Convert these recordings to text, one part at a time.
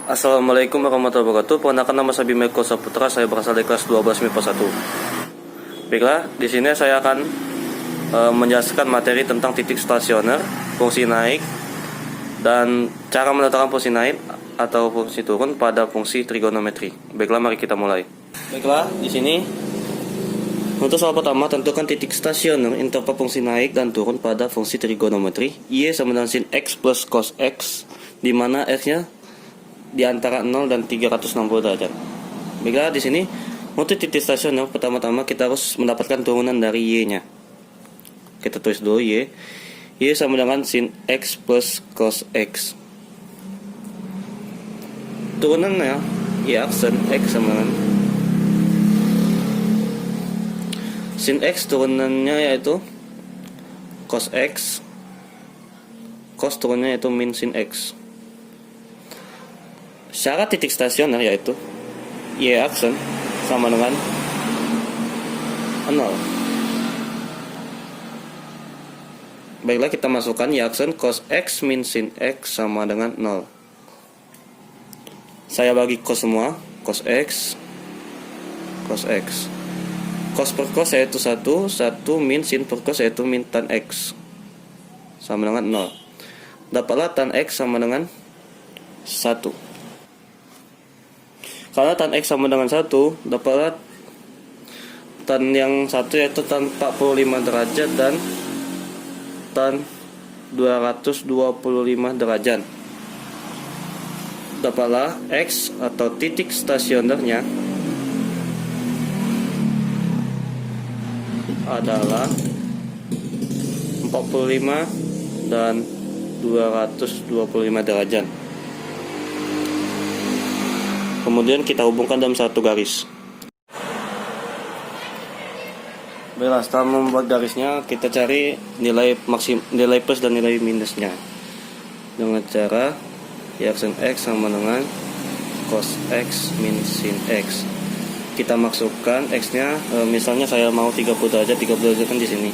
Assalamualaikum warahmatullahi wabarakatuh. Perkenalkan nama saya Bimeko Saputra, saya berasal dari kelas 12 MIPA 1. Baiklah, di sini saya akan menjelaskan materi tentang titik stasioner, fungsi naik, dan cara menetapkan fungsi naik atau fungsi turun pada fungsi trigonometri. Baiklah, mari kita mulai. Baiklah, di sini untuk soal pertama, tentukan titik stasioner interval fungsi naik dan turun pada fungsi trigonometri. Y sama dengan sin X plus cos X, di mana X-nya di antara 0 dan 360 derajat. Baiklah, di sini untuk titik stasioner pertama-tama kita harus mendapatkan turunan dari Y-nya. Kita tulis dulu Y. Y sama dengan sin X plus cos X. Turunannya Y aksen X sama dengan sin X, turunannya yaitu cos X. Cos turunannya yaitu min sin X. Syarat titik stasioner yaitu Y aksen sama dengan 0. Baiklah, kita masukkan Y aksen cos X min sin X sama dengan 0. Saya bagi cos semua, cos X, cos X. Cos per cos yaitu 1, 1 min sin per cos yaitu min tan X sama dengan 0. Dapatlah tan X sama dengan 1. Karena tan X sama dengan 1, dapatlah tan yang 1 yaitu tan 45 derajat dan tan 225 derajat. Dapatlah X atau titik stasionernya adalah 45 dan 225 derajat. Kemudian kita hubungkan dalam satu garis. Baiklah, setelah membuat garisnya, kita cari nilai plus dan nilai minusnya dengan cara Y aksen X sama dengan cos X min sin X. Kita masukkan X-nya, misalnya saya mau 30 derajat kan di sini.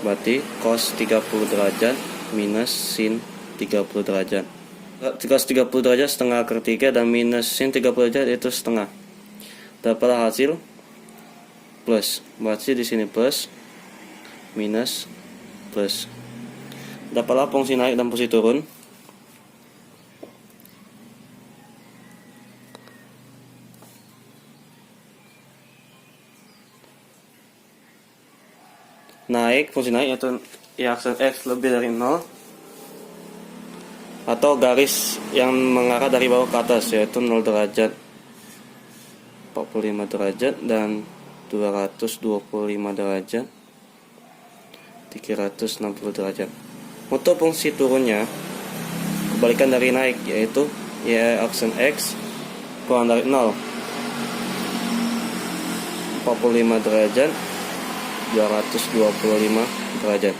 Berarti cos 30 derajat minus sin 30 derajat. Cos 30 derajat setengah akar 3 dan minus sin 30 derajat itu setengah. Dapatlah hasil plus. Berarti di sini plus minus plus. Dapatlah fungsi naik dan fungsi turun. Naik, fungsi naik yaitu Y aksen X lebih dari 0 atau garis yang mengarah dari bawah ke atas yaitu 0 derajat, 45 derajat dan 225 derajat, 360 derajat. Untuk fungsi turunnya kebalikan dari naik yaitu Y aksen X kurang dari 0, 45 derajat, 225 derajat.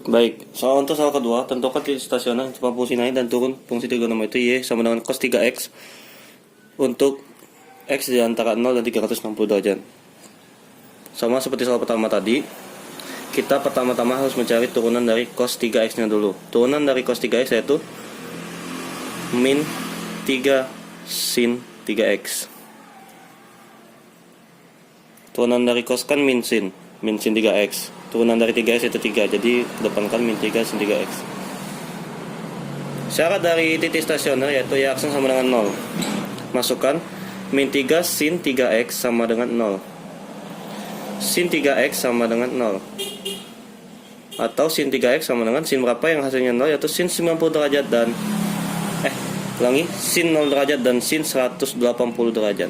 Baik, untuk soal kedua, tentukan titik stasioner interval fungsi naik dan turun fungsi trigonometri Y sama dengan cos 3X untuk X di antara 0 dan 360 derajat. Sama seperti soal pertama tadi, kita pertama-tama harus mencari turunan dari cos 3X nya dulu. Turunan dari cos 3X yaitu min 3 sin 3X. Turunan dari cos kan min sin 3X. Turunan dari 3X itu 3, jadi kedepankan min 3 sin 3X. Syarat dari titik stasioner yaitu Y aksen sama dengan 0. Masukkan min 3 sin 3X sama dengan 0. Sin 3X sama dengan 0. Atau sin 3X sama dengan sin berapa yang hasilnya 0 yaitu sin 90 derajat dan sin 0 derajat dan sin 180 derajat.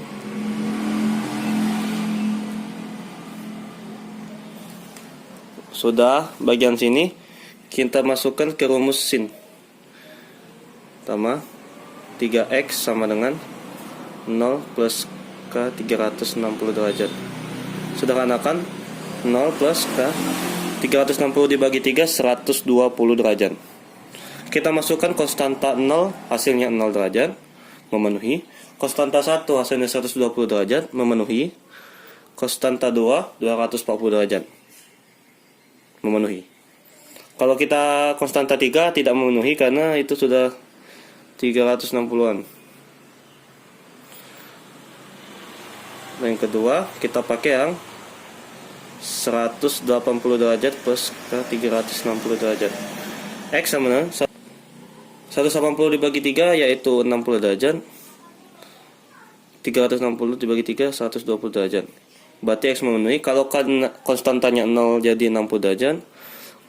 Sudah, bagian sini kita masukkan ke rumus sin. Pertama, 3X sama dengan 0 plus K 360 derajat. Sederhanakan 0 plus K 360 dibagi 3 120 derajat. Kita masukkan konstanta 0 hasilnya 0 derajat memenuhi. Konstanta 1 hasilnya 120 derajat memenuhi. Konstanta 2 240 derajat memenuhi. Kalau kita konstanta 3 tidak memenuhi karena itu sudah 360-an. Nah, yang kedua kita pakai yang 180 derajat plus ke 360 derajat. X sama dengan 180 dibagi 3 yaitu 60 derajat. 360 dibagi 3 120 derajat. Berarti X memenuhi. Kalau konstantanya 0 jadi 60 derajat.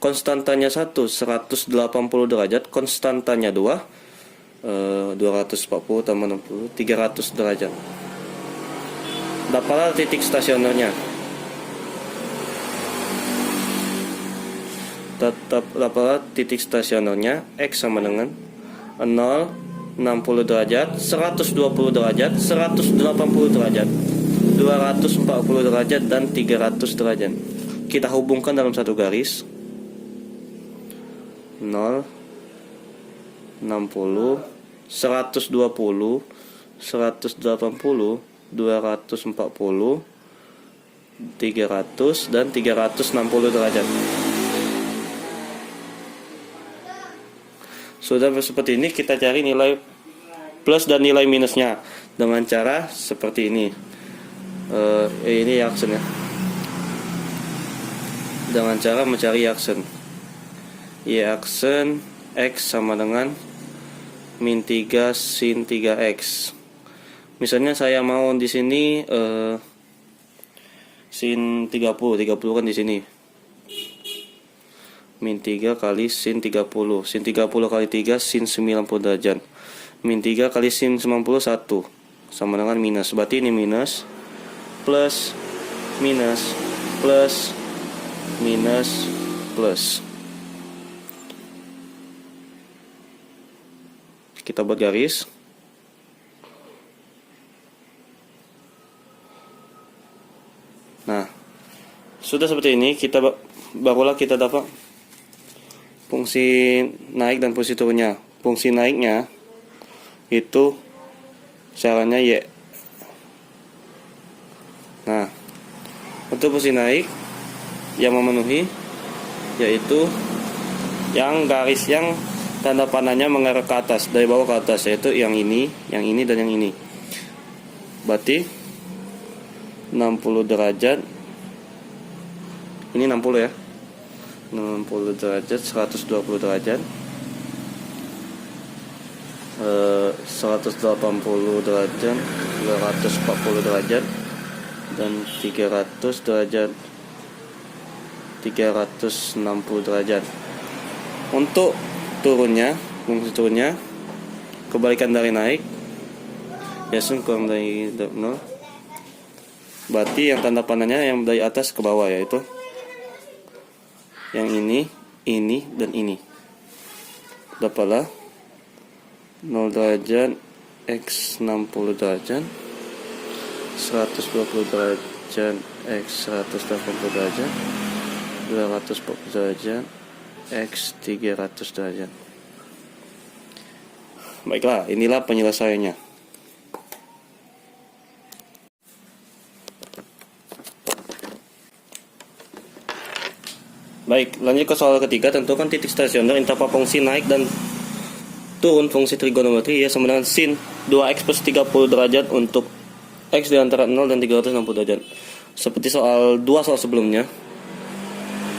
Konstantanya 1 180 derajat. Konstantanya 2 240 tambah 60 300 derajat. Dapatlah titik stasionernya. Dapatlah titik stasionernya. X sama dengan 0, 60 derajat, 120 derajat, 180 derajat, 240 derajat, dan 300 derajat. Kita hubungkan dalam satu garis. 0, 60, 120, 180, 240, 300, dan 360 derajat. Sudah seperti ini, kita cari nilai plus dan nilai minusnya dengan cara seperti ini. Ini aksennya. Dengan cara mencari aksen. Y aksen X sama dengan min 3 sin 3X. Misalnya saya mau di sini sin 30 kan di sini. Min 3 kali sin 30. Sin 30 kali 3 sin 90 derajat. Min 3 kali sin 91 sama dengan minus. Berarti ini minus, plus, minus, plus, minus, plus. Kita buat garis. Nah, sudah seperti ini. Barulah kita dapat fungsi naik dan fungsi turunnya. Fungsi naiknya itu caranya Y. Nah, untuk fungsi naik yang memenuhi yaitu yang garis yang tanda panahnya mengarah ke atas, dari bawah ke atas, yaitu yang ini, dan yang ini. Berarti 60 derajat. Ini 60 ya. 60 derajat, 120 derajat, 180 derajat, 240 derajat, dan 300 derajat, 360 derajat. Untuk turunnya, fungsi turunnya kebalikan dari naik, yaitu kurang dari 0. Berarti yang tanda panahnya yang dari atas ke bawah, yaitu yang ini, dan ini. Dapatlah 0 derajat X 60 derajat, 120 derajat X 180 derajat, 240 derajat X 300 derajat. Baiklah, inilah penyelesaiannya. Baik, lanjut ke soal ketiga. Tentukan titik stasioner interval fungsi naik dan turun fungsi trigonometri ya sama dengan sin 2x plus 30 derajat untuk x di antara 0 dan 360 derajat. Seperti soal 2 soal sebelumnya.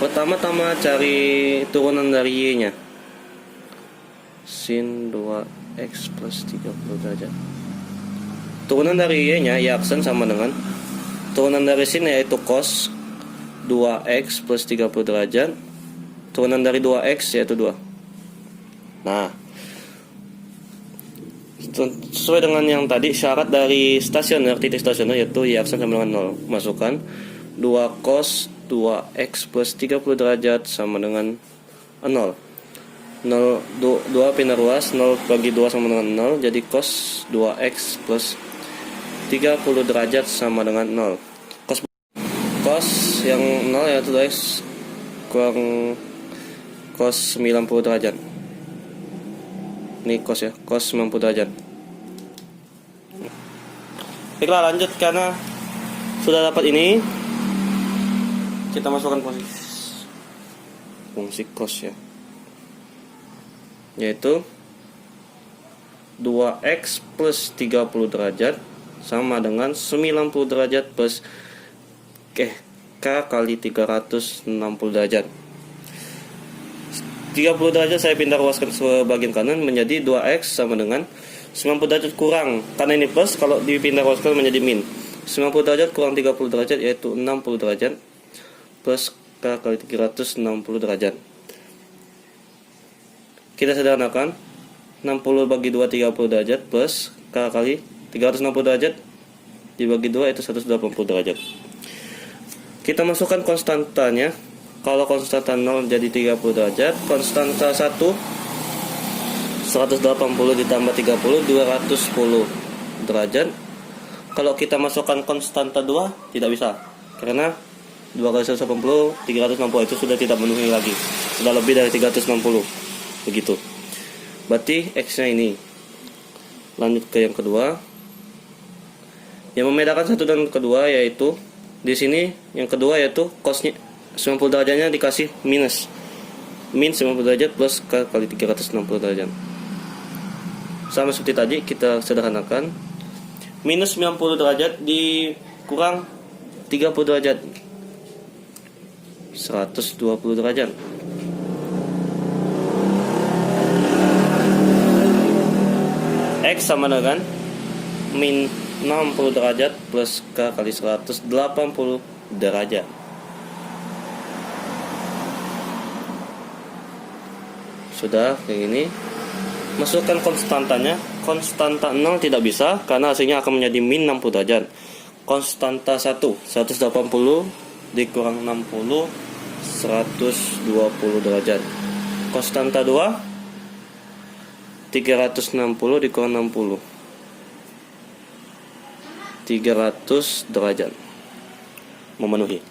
Pertama-tama cari turunan dari y-nya. Sin 2x plus 30 derajat. Turunan dari y-nya y aksen sama dengan turunan dari sin yaitu cos 2x plus 30 derajat. Turunan dari 2x yaitu 2. Nah, sesuai dengan yang tadi, syarat dari stasioner, titik stasioner yaitu y aksen sama dengan 0. Masukkan 2 cos 2x plus 30 derajat sama dengan 0. 2 pindah ruas, 0 bagi 2 sama dengan 0. Jadi cos 2x plus 30 derajat sama dengan 0. Cos yang 0 yaitu 2x kurang cos 90 derajat. Ini cos ya, cos 90 derajat. Baiklah, lanjut karena sudah dapat ini, kita masukkan fungsi cos ya. yaitu 2x plus 30 derajat sama dengan 90 derajat plus K kali 360 derajat. 30 derajat saya pindah ruaskan ke bagian kanan menjadi 2x sama dengan 90 derajat kurang, karena ini plus, kalau dipindah ruaskan menjadi min. 90 derajat kurang 30 derajat yaitu 60 derajat plus K kali 360 derajat. Kita sederhanakan, 60 bagi 2 30 derajat plus K kali 360 derajat dibagi 2 itu 180 derajat. Kita masukkan konstantanya. Kalau konstanta 0 jadi 30 derajat, konstanta 1 180 ditambah 30 210 derajat. Kalau kita masukkan konstanta 2 tidak bisa, karena 2 kali 180 360 itu sudah tidak memenuhi lagi, sudah lebih dari 360 begitu. Berarti x nya ini. Lanjut ke yang kedua. Yang membedakan satu dan kedua yaitu di sini yang kedua yaitu cosnya 90 derajatnya dikasih minus min 90 derajat plus K kali 360 derajat. Sama seperti tadi, kita sederhanakan, minus 90 derajat dikurang 30 derajat 120 derajat. X sama dengan min 60 derajat plus K kali 180 derajat. Sudah kayak gini. Masukkan konstantanya. Konstanta 0 tidak bisa karena hasilnya akan menjadi min 60 derajat. Konstanta 1 180 dikurang 60 120 derajat. Konstanta 2 360 dikurang 60 300 derajat. Memenuhi.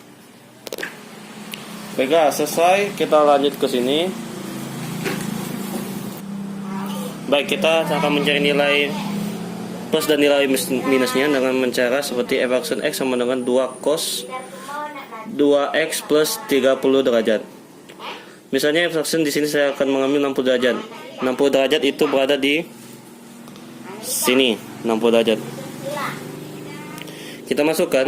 Baiklah, selesai. Kita lanjut ke sini. Baik, kita akan mencari nilai plus dan nilai minusnya dengan mencara seperti f aksen x sama dengan 2 cos 2x plus 30 derajat. Misalnya f aksen di sini saya akan mengambil 60 derajat. 60 derajat itu berada di sini, 60 derajat. Kita masukkan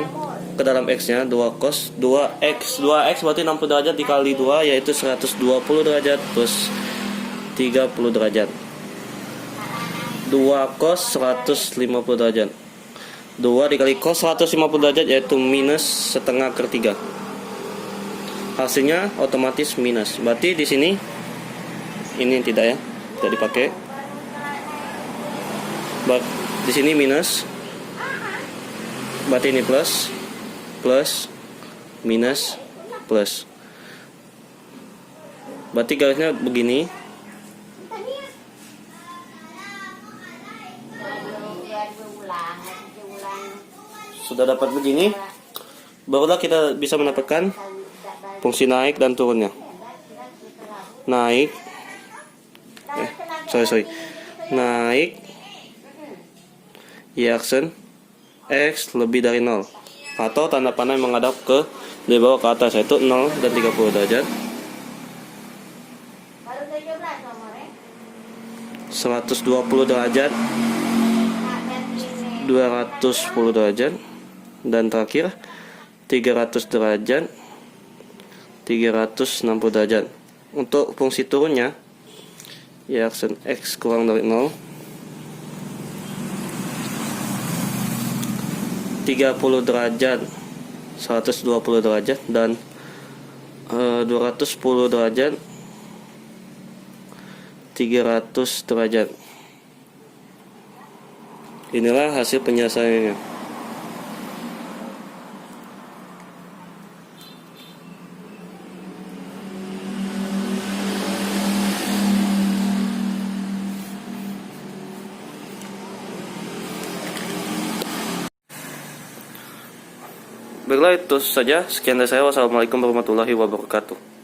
ke dalam x-nya 2 cos 2x berarti 60 derajat dikali 2 yaitu 120 derajat plus 30 derajat. 2 cos 150 derajat. 2 dikali cos 150 derajat yaitu minus setengah per 3. Hasilnya otomatis minus. Berarti di sini ini tidak ya, tidak dipakai. Di sini minus. Berarti ini plus, plus, minus, plus. Berarti garisnya begini. Sudah dapat begini, barulah kita bisa mendapatkan fungsi naik dan turunnya. Naik, naik y aksen x lebih dari 0 atau tanda panah yang menghadap ke dari bawah ke atas, yaitu 0 dan 30 derajat, 120 derajat, 210 derajat, dan terakhir 300 derajat, 360 derajat. Untuk fungsi turunnya y aksen x kurang dari 0, 30 derajat, 120 derajat, dan 210 derajat, 300 derajat. Inilah hasil penyelesaiannya. Baiklah, itu saja. Sekian dari saya. Wassalamualaikum warahmatullahi wabarakatuh.